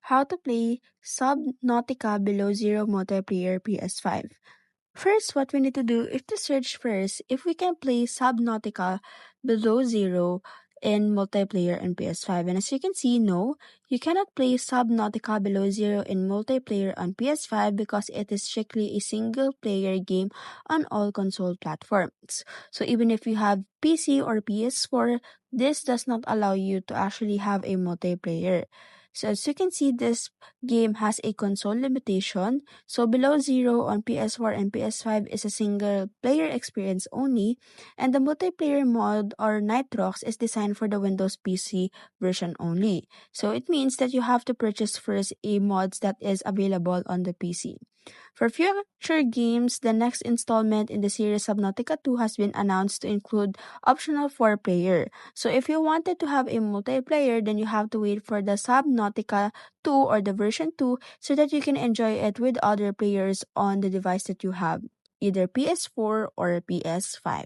how to play Subnautica Below Zero multiplayer PS5. First, what we need to do is to search first if we can play Subnautica Below Zero in multiplayer in PS5. And as you can see, no, you cannot play Subnautica Below Zero in multiplayer on PS5 because it is strictly a single player game on all console platforms. So even if you have PC or PS4, this does not allow you to actually have a multiplayer. So as you can see, this game has a console limitation. So Below Zero on PS4 and PS5 is a single player experience only, and the multiplayer mode or Nitrox is designed for the Windows PC version only. So it means that you have to purchase first a mods that is available on the PC. For future games, the next installment in the series Subnautica 2 has been announced to include optional 4-player. So if you wanted to have a multiplayer, then you have to wait for the Subnautica 2 or the version 2 so that you can enjoy it with other players on the device that you have, either PS4 or PS5.